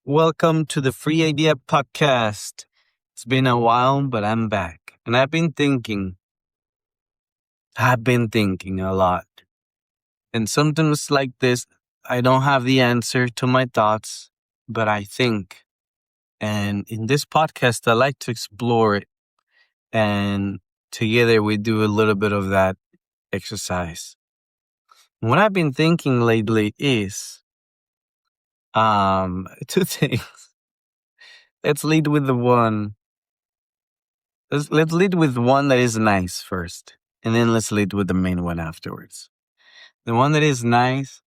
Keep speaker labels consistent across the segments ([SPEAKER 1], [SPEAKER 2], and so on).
[SPEAKER 1] Welcome to the Free Idea Podcast. It's been a while, but I'm back. And I've been thinking a lot. And sometimes like this, I don't have the answer to my thoughts, but I think. And in this podcast, I like to explore it. And together we do a little bit of that exercise. What I've been thinking lately is two things. Let's lead with the one let's lead with one that is nice first, and then let's lead with the main one afterwards. The one that is nice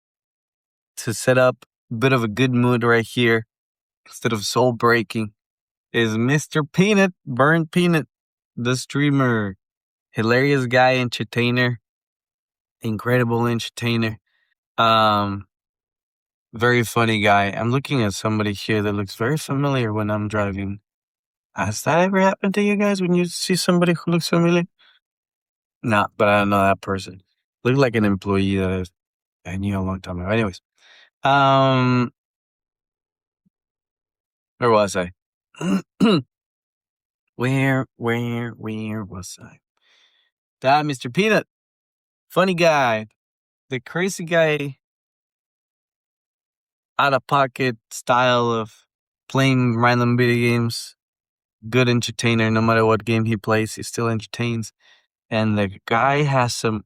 [SPEAKER 1] to set up a bit of a good mood right here instead of soul breaking is Mr. Peanut, Burnt Peanut, the streamer, hilarious guy, entertainer, incredible entertainer, um, very funny guy. I'm looking at somebody here that looks very familiar when I'm driving. Has that ever happened to you guys when you see somebody who looks familiar? No, but I don't know that person. Looked like an employee that I knew a long time ago. Anyways, um, where was I? where was I? That Mr. Peanut, funny guy, the crazy guy, out of pocket style of playing random video games. Good entertainer. No matter what game he plays, he still entertains. And the guy has some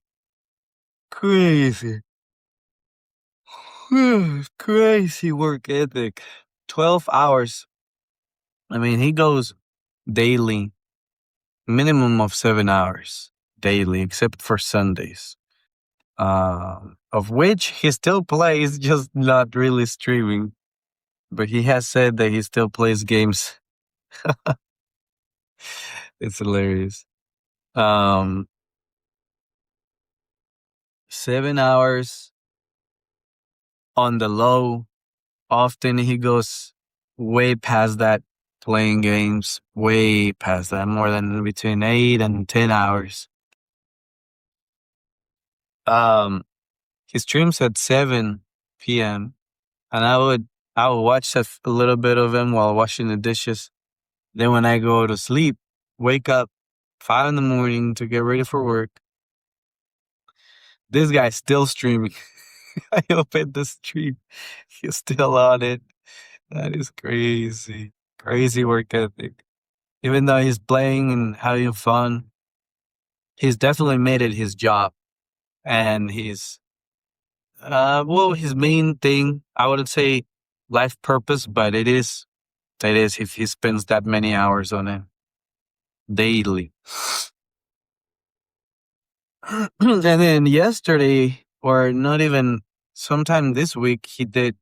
[SPEAKER 1] crazy, crazy work ethic. 12 hours. I mean, he goes daily, minimum of 7 hours daily, except for Sundays. Of which he still plays, just not really streaming. But he has said that he still plays games. It's hilarious. Um, 7 hours on the low. Often he goes way past that playing games, way past that, more than between 8 and 10 hours. He streams at 7 p.m. and I would watch a little bit of him while washing the dishes. Then when I go to sleep, wake up 5 in the morning to get ready for work. This guy's still streaming. I opened the stream. He's still on it. That is crazy. Crazy work ethic. Even though he's playing and having fun, he's definitely made it his job. And his main thing, I wouldn't say life purpose, but it is if he spends that many hours on it daily. And then yesterday, or not even sometime this week, he did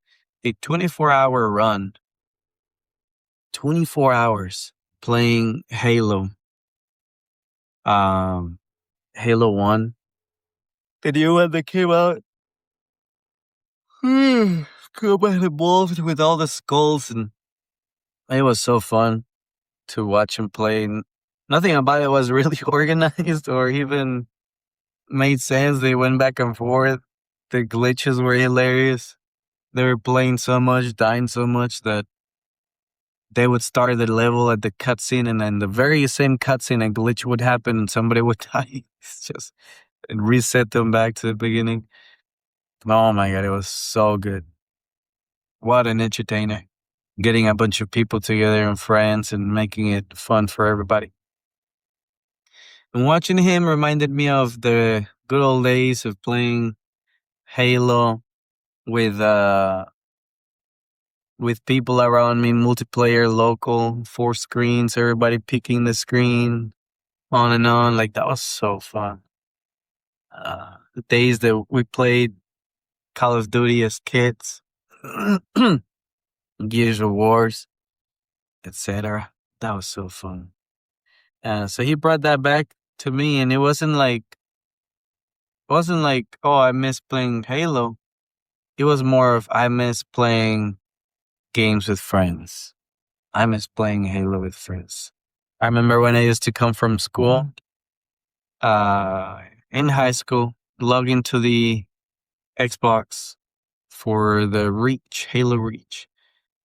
[SPEAKER 1] a 24-hour run. 24 hours playing Halo. Halo 1. The new one that came out. Got involved with all the skulls, and it was so fun to watch him play. Nothing about it was really organized or even made sense. They went back and forth. The glitches were hilarious. They were playing so much, dying so much that they would start the level at the cutscene, and then the very same cutscene, a glitch would happen and somebody would die. It's just reset them back to the beginning. Oh my God, it was so good. What an entertainer. Getting a bunch of people together and friends and making it fun for everybody. And watching him reminded me of the good old days of playing Halo with people around me, multiplayer, local, 4 screens, everybody picking the screen, on and on. Like, that was so fun. The days that we played Call of Duty as kids, Gears of Wars, etc. That was so fun. So he brought that back to me, and it wasn't like, oh, I miss playing Halo. It was more of, I miss playing games with friends. I miss playing Halo with friends. I remember when I used to come from school, in high school, log into the Xbox for the Reach, Halo Reach.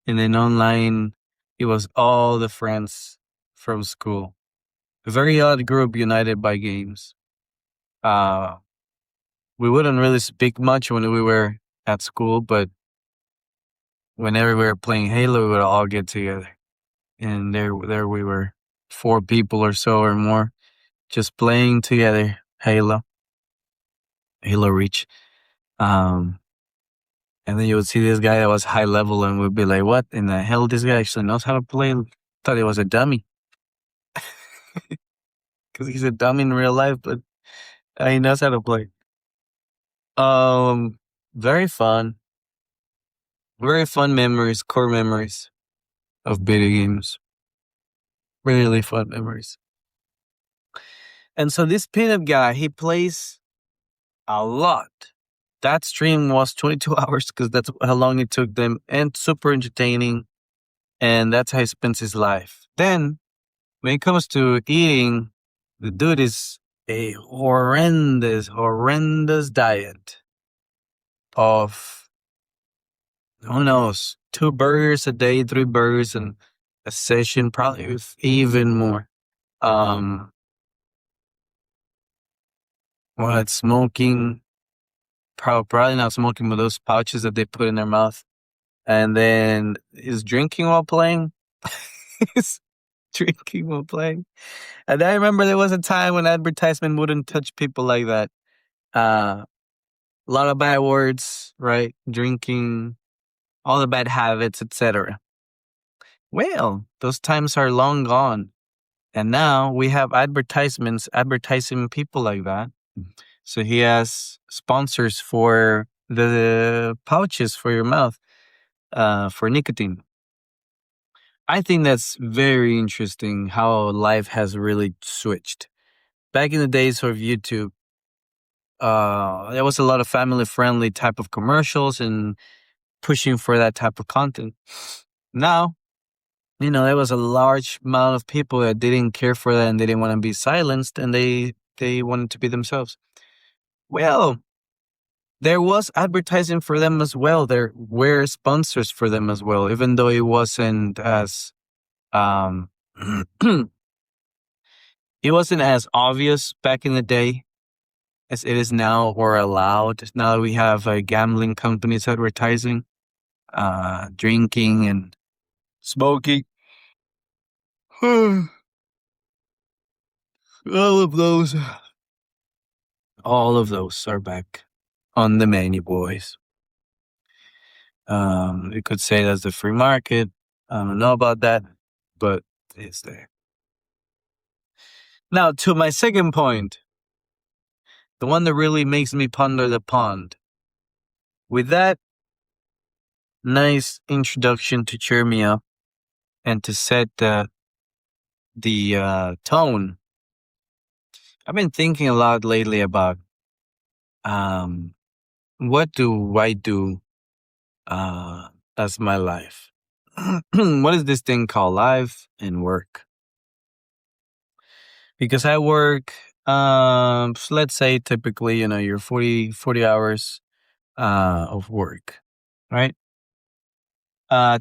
[SPEAKER 1] And then online, it was all the friends from school. A very odd group united by games. Uh, we wouldn't really speak much when we were at school, but whenever we were playing Halo, we would all get together. And there we were, 4 people or so or more, just playing together Halo, Halo Reach. Um, and then you would see this guy that was high level, and we'd be like, "What in the hell? This guy actually knows how to play." Thought he was a dummy because he's a dummy in real life, but he knows how to play. Um, very fun, very fun memories, core memories of video games. Really fun memories. And so this pinup guy, he plays a lot. That stream was 22 hours because that's how long it took them, and super entertaining. And that's how he spends his life. Then, when it comes to eating, the dude is a horrendous diet of, who knows, 2 burgers a day, 3 burgers, and a session, probably with even more. Um, what, smoking, probably not smoking, but those pouches that they put in their mouth. And then is drinking while playing. He's drinking while playing. And I remember there was a time when advertisement wouldn't touch people like that. A lot of bad words, right? Drinking, all the bad habits, etc. Well, those times are long gone. And now we have advertisements advertising people like that. So he has sponsors for the pouches for your mouth, for nicotine. I think that's very interesting how life has really switched. Back in the days of YouTube, there was a lot of family friendly type of commercials and pushing for that type of content. Now, there was a large amount of people that didn't care for that and they didn't want to be silenced, and they wanted to be themselves. Well, there was advertising for them as well. There were sponsors for them as well, even though it wasn't as um it wasn't as obvious back in the day as it is now, or allowed. Now that we have gambling companies advertising, drinking and smoking. all of those, all of those are back on the menu, boys. You could say that's the free market. I don't know about that, but it's there. Now, to my second point, the one that really makes me ponder the pond. With that nice introduction to cheer me up and to set the tone, I've been thinking a lot lately about what do I do as my life? What is this thing called life and work? Because I work, let's say typically, you're 40 hours of work, right?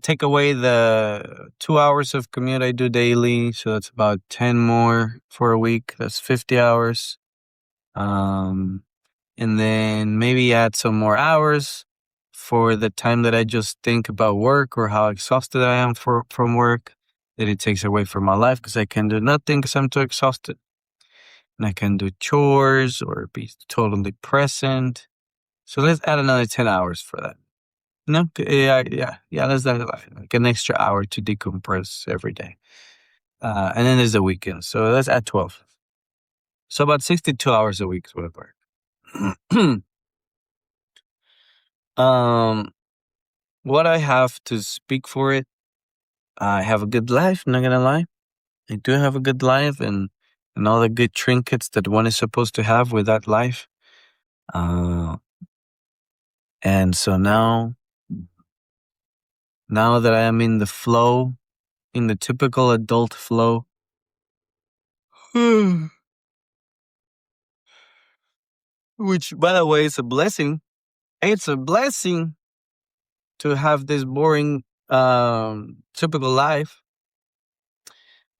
[SPEAKER 1] Take away the 2 hours of commute I do daily, so that's about 10 more for a week. That's 50 hours. And then maybe add some more hours for the time that I just think about work or how exhausted I am from work that it takes away from my life because I can do nothing because I'm too exhausted. And I can do chores or be totally present. So let's add another 10 hours for that. No, yeah. Let's add like an extra hour to decompress every day. And then there's the weekend. So let's add 12. So about 62 hours a week is what I work. What I have to speak for it, I have a good life, not gonna lie. I do have a good life and all the good trinkets that one is supposed to have with that life. And so now that I am in the flow, in the typical adult flow, which by the way is a blessing. It's a blessing to have this boring typical life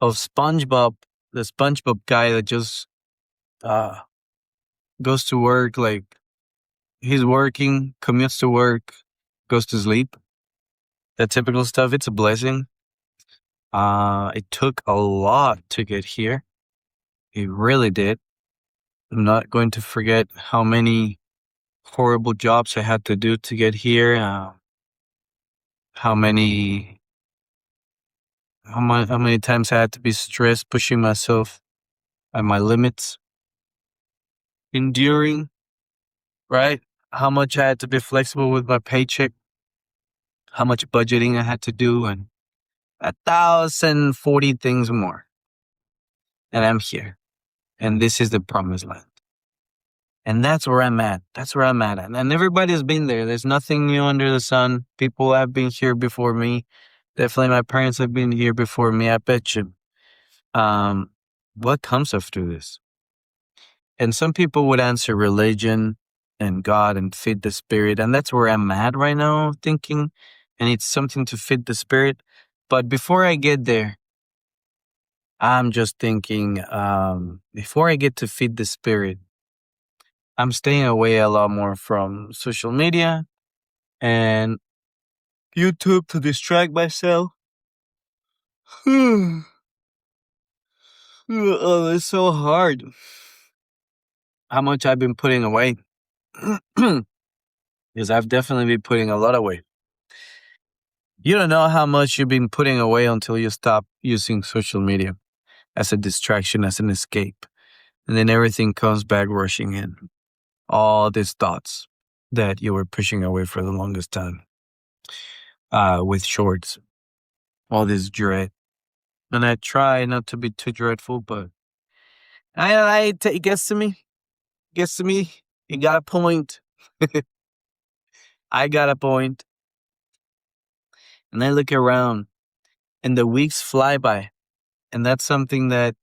[SPEAKER 1] of SpongeBob, the SpongeBob guy that just uh, goes to work, like he's working, commutes to work, goes to sleep. That typical stuff. It's a blessing. It took a lot to get here. It really did. I'm not going to forget how many horrible jobs I had to do to get here. How many how many times I had to be stressed, pushing myself at my limits, enduring, right? How much I had to be flexible with my paycheck, how much budgeting I had to do, and 1,040 things more. And I'm here. And this is the promised land. And that's where I'm at. That's where I'm at. And everybody's been there. There's nothing new under the sun. People have been here before me. Definitely my parents have been here before me. I bet you. Um, what comes after this? And some people would answer religion and God and feed the spirit. And that's where I'm at right now, thinking. And it's something to feed the spirit. But before I get there, I'm just thinking, before I get to feed the spirit, I'm staying away a lot more from social media and YouTube to distract myself. Oh, it's so hard. How much I've been putting away. Because I've definitely been putting a lot away. You don't know how much you've been putting away until you stop using social media as a distraction, as an escape. And then everything comes back rushing in. All these thoughts that you were pushing away for the longest time. With shorts. All this dread. And I try not to be too dreadful, but it gets to me. Gets to me. You got a point. I got a point. And I look around and the weeks fly by. And that's something that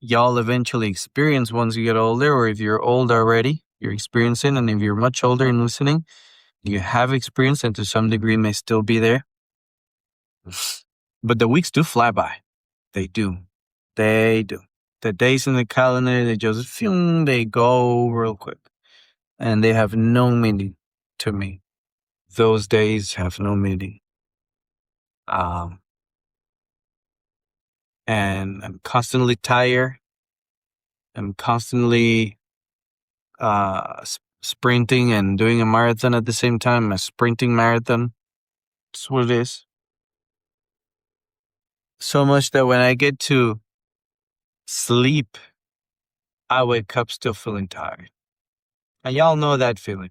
[SPEAKER 1] y'all eventually experience once you get older, or if you're old already, you're experiencing. And if you're much older and listening, you have experience and to some degree may still be there. But the weeks do fly by. They do. They do. The days in the calendar, they just, they go real quick. And they have no meaning to me. Those days have no meaning. And I'm constantly tired. I'm constantly sprinting and doing a marathon at the same time, a sprinting marathon. That's what it is. So much that when I get to sleep, I wake up still feeling tired. And y'all know that feeling.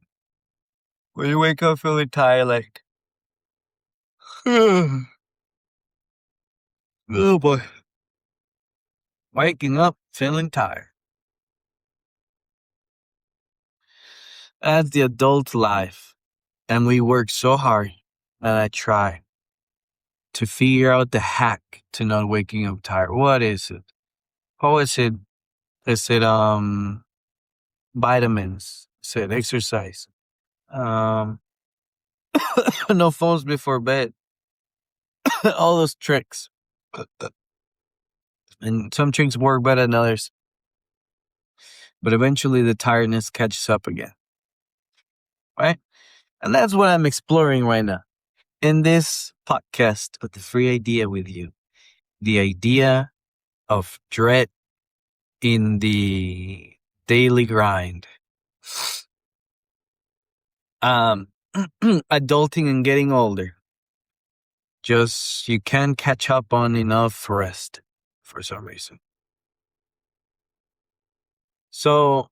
[SPEAKER 1] When you wake up feeling tired, like, oh boy. Waking up feeling tired. That's the adult life. And we work so hard. And I try to figure out the hack to not waking up tired. What is it? Oh, is it vitamins? Is it exercise? No phones before bed. All those tricks. And some tricks work better than others. But eventually the tiredness catches up again. Right? And that's what I'm exploring right now. In this podcast of the free idea with you. The idea of dread in the daily grind. Adulting and getting older. Just you can't catch up on enough rest for some reason. So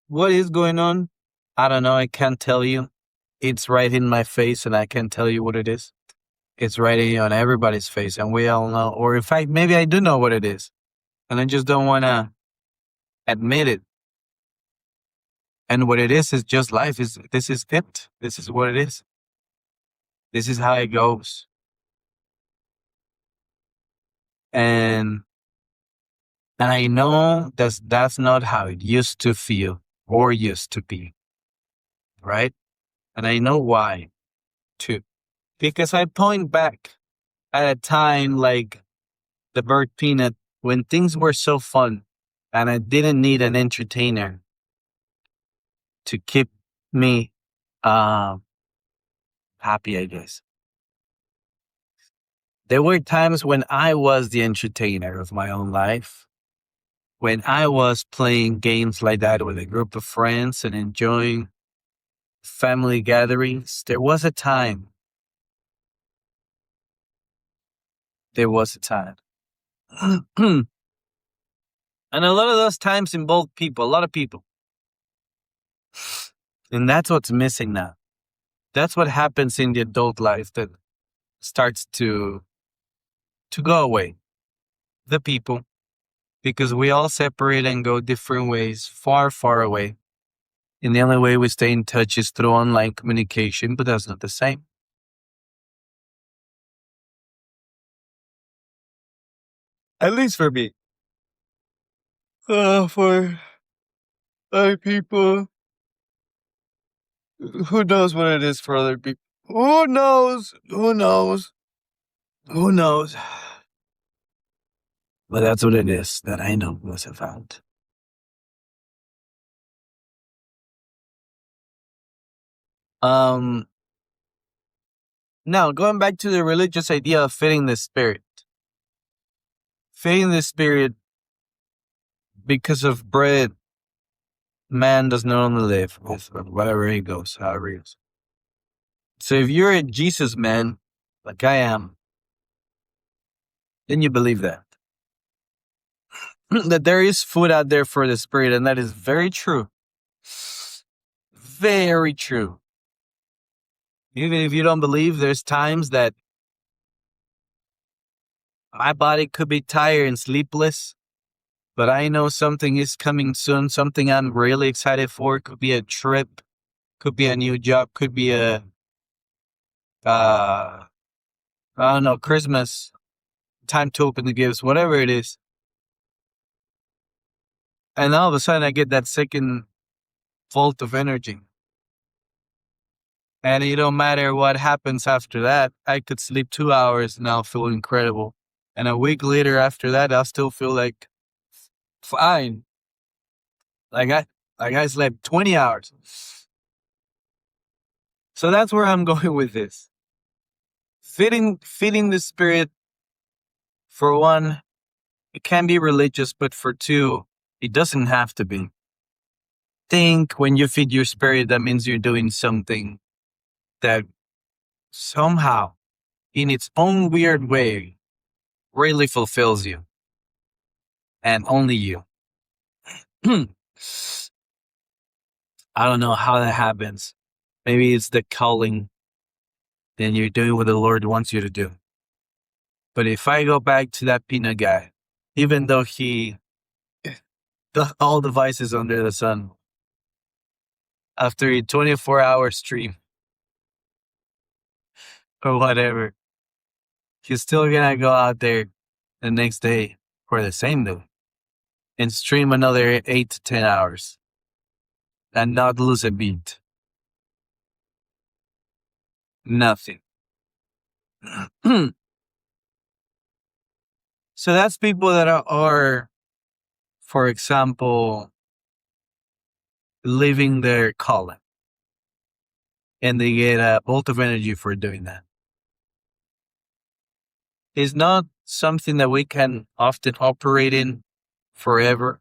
[SPEAKER 1] what is going on? I don't know. I can't tell you. It's right in my face and I can't tell you what it is. It's right on everybody's face and we all know. Or in fact, maybe I do know what it is. And I just don't want to admit it. And what it is just life. This is it. This is what it is. This is how it goes. And I know that's not how it used to feel or used to be. Right? And I know why, too. Because I point back at a time like the bird peanut when things were so fun and I didn't need an entertainer to keep me um happy, I guess. There were times when I was the entertainer of my own life, when I was playing games like that with a group of friends and enjoying family gatherings. There was a time. And a lot of those times involved people, a lot of people. And that's what's missing now. That's what happens in the adult life that starts to go away. The people, because we all separate and go different ways, far, far away. And the only way we stay in touch is through online communication, but that's not the same. At least for me. For other people, who knows what it is for other people? Who knows? Who knows? Who knows? But that's what it is that I know was a fact. Um, Now going back to the religious idea of feeding the spirit. Feeding the spirit, because of bread, man does not only live with whatever he goes, however he goes. So if you're a Jesus man, like I am, then you believe that. That there is food out there for the spirit, and that is very true. Very true. Even if you don't believe, there's times that my body could be tired and sleepless, but I know something is coming soon, something I'm really excited for. Could be a trip, could be a new job, could be a, I don't know, Christmas, time to open the gifts, whatever it is. And all of a sudden I get that second volt of energy. And it don't matter what happens after that. I could sleep 2 hours and I'll feel incredible. And a week later after that, I'll still feel like fine. Like I slept 20 hours. So that's where I'm going with this. Feeding the spirit, for one, it can be religious, but for two, it doesn't have to be. Think when you feed your spirit, that means you're doing something that somehow, in its own weird way, really fulfills you. And only you. I don't know how that happens. Maybe it's the calling that you're doing what the Lord wants you to do. But if I go back to that peanut guy, even though he does all the vices under the sun, after a 24-hour stream or whatever, he's still gonna go out there the next day or the same day and stream another 8 to 10 hours and not lose a beat. Nothing. So that's people that are, for example, living their calling. And they get a bolt of energy for doing that. It's not something that we can often operate in forever.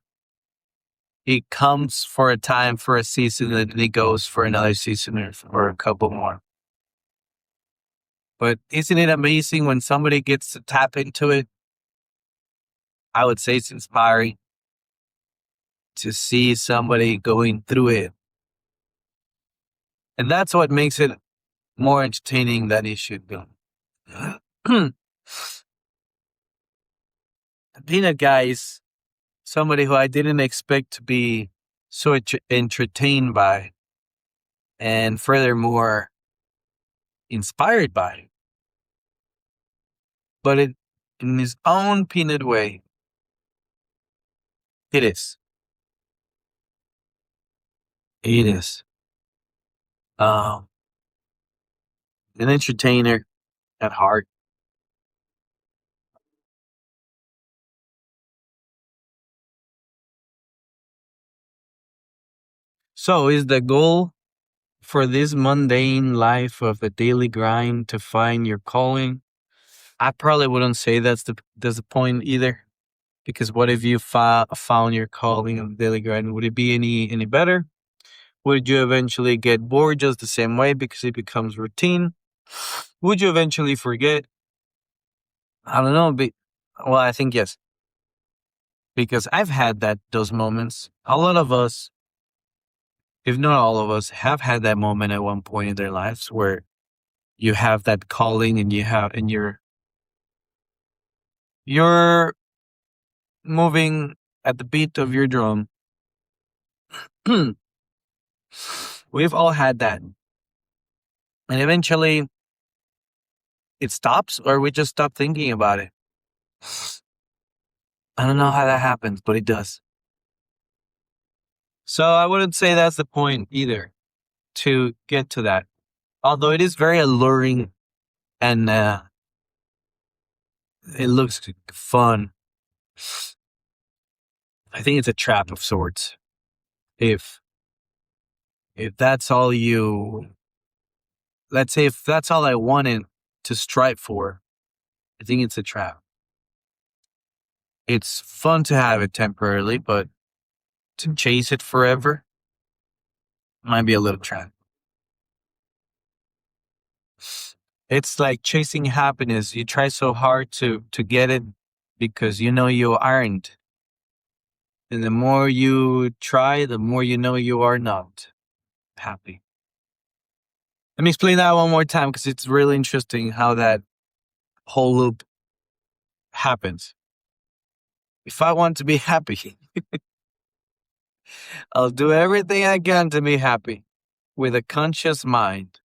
[SPEAKER 1] It comes for a time, for a season, and then it goes for another season or a couple more. But isn't it amazing when somebody gets to tap into it? I would say it's inspiring to see somebody going through it. And that's what makes it more entertaining than it should be. The peanut guy is somebody who I didn't expect to be so entertained by, and furthermore, inspired by. But in his own peanut way, it is. It is. Um, an entertainer, at heart. So, is the goal for this mundane life of a daily grind to find your calling? I probably wouldn't say that's the point either. Because what if you found your calling of daily grind? Would it be any better? Would you eventually get bored just the same way because it becomes routine? Would you eventually forget? I don't know. Well, I think yes, because I've had those moments. A lot of us, if not all of us, have had that moment at one point in their lives where you have that calling and you're moving at the beat of your drum. We've all had that, and eventually it stops, or we just stop thinking about it. I don't know how that happens, but it does. So I wouldn't say that's the point either, to get to that. Although it is very alluring and it looks fun. I think it's a trap of sorts. If if that's all you, let's say, if that's all I wanted to strive for, I think it's a trap. It's fun to have it temporarily, but to chase it forever might be a little trap. It's like chasing happiness. You try so hard to get it because you know you aren't. And the more you try, the more you know you are not happy. Let me explain that one more time because it's really interesting how that whole loop happens. If I want to be happy, I'll do everything I can to be happy with a conscious mind.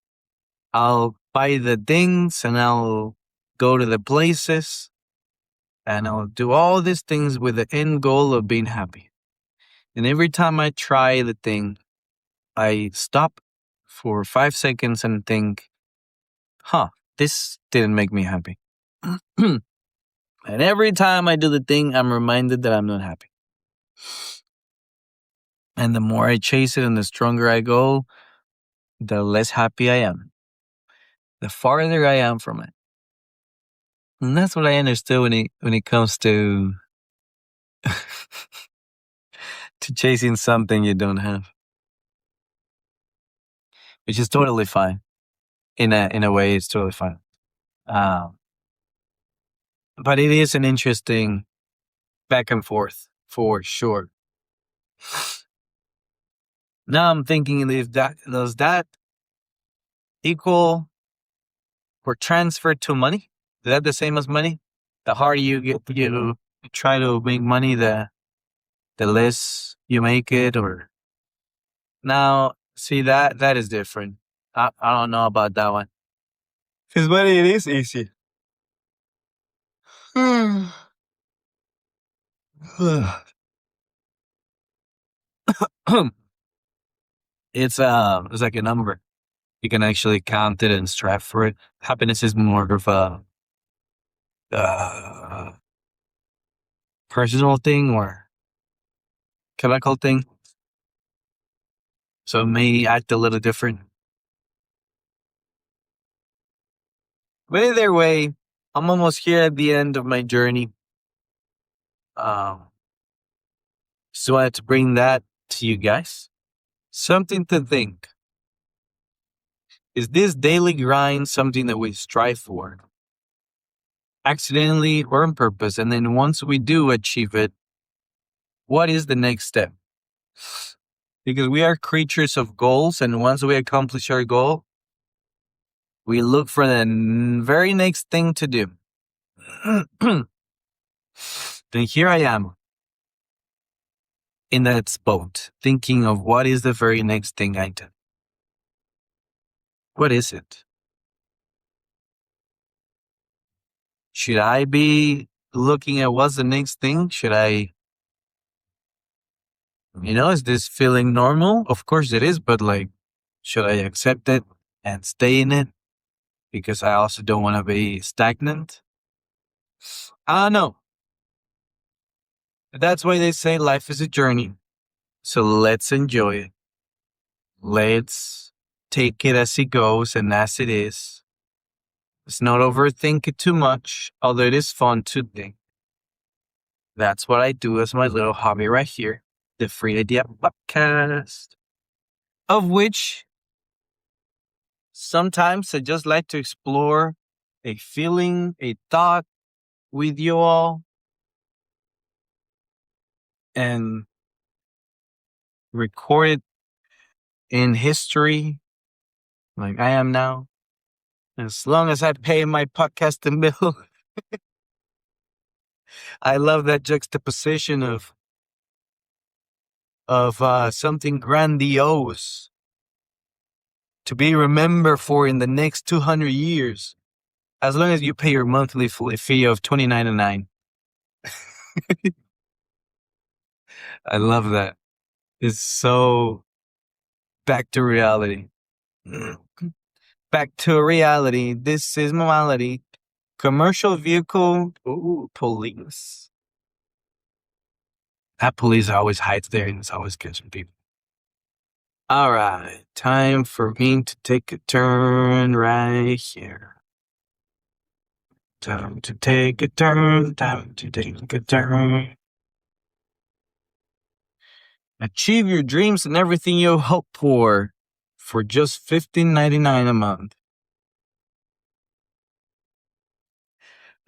[SPEAKER 1] I'll buy the things and I'll go to the places and I'll do all these things with the end goal of being happy. And every time I try the thing, I stop for 5 seconds and think, this didn't make me happy. And every time I do the thing, I'm reminded that I'm not happy. And the more I chase it and the stronger I go, the less happy I am, the farther I am from it. And that's what I understood when it comes to to chasing something you don't have, which is totally fine. In a way, it's totally fine. Um, but it is an interesting back and forth for sure. Now I'm thinking, if that does that equal or transfer to money? Is that the same as money? The harder you try to make money, the less you make it. Or now, see, that is different. I don't know about that one. Because money, it is easy. It's like a number. You can actually count it and strive for it. Happiness is more of a uh, personal thing or chemical thing. So it may act a little different. But either way, I'm almost here at the end of my journey. Um, just wanted to bring that to you guys. Something to think. Is this daily grind something that we strive for, accidentally or on purpose? And then once we do achieve it, what is the next step? Because we are creatures of goals, and once we accomplish our goal, we look for the very next thing to do. Then here I am in that boat, thinking of what is the very next thing I do. What is it? Should I be looking at what's the next thing? Is this feeling normal? Of course it is, but like, should I accept it and stay in it? because I also don't want to be stagnant. I don't know. That's why they say life is a journey. So let's enjoy it. Let's take it as it goes and as it is. Let's not overthink it too much, although it is fun to think. That's what I do as my little hobby right here, the Free Idea Podcast, of which sometimes I just like to explore a feeling, a thought with you all and record it in history like I am now. As long as I pay my podcasting bill, I love that juxtaposition of something grandiose to be remembered for in the next 200 years. As long as you pay your monthly fee of $29.99. I love that. It's so back to reality. Back to reality. This is morality. Commercial vehicle. Ooh, police. That police always hides there and it's always catching people. All right. Time for me to take a turn right here. Time to take a turn. Time to take a turn. Achieve your dreams and everything you hope for just $15.99 a month.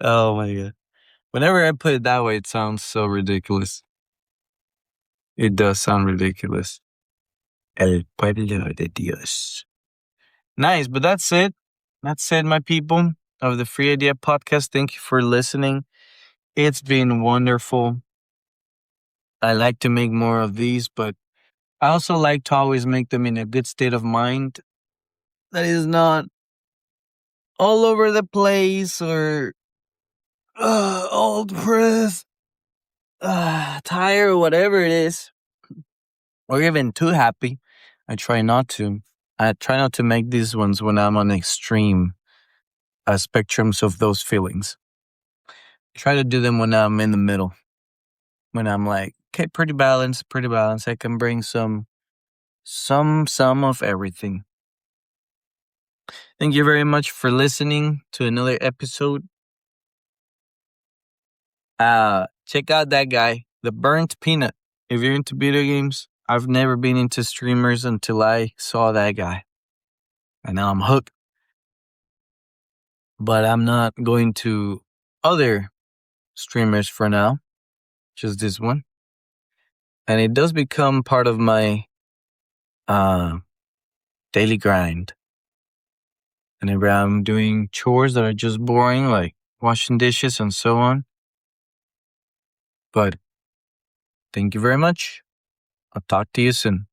[SPEAKER 1] Oh my God. Whenever I put it that way, it sounds so ridiculous. It does sound ridiculous. El pueblo de Dios. Nice, but that's it. That's it, my people of the Free Idea Podcast. Thank you for listening. It's been wonderful. I like to make more of these, but I also like to always make them in a good state of mind that is not all over the place or all depressed, tired, whatever it is, or even too happy. I try not to. I try not to make these ones when I'm on extreme spectrums of those feelings. Try to do them when I'm in the middle. When I'm like, okay, pretty balanced. I can bring some of everything. Thank you very much for listening to another episode. Check out that guy, the Burnt Peanut. If you're into video games, I've never been into streamers until I saw that guy. And now I'm hooked. But I'm not going to other streamers for now. Just this one. And it does become part of my daily grind. Whenever I'm doing chores that are just boring, like washing dishes and so on. But thank you very much. I'll talk to you soon.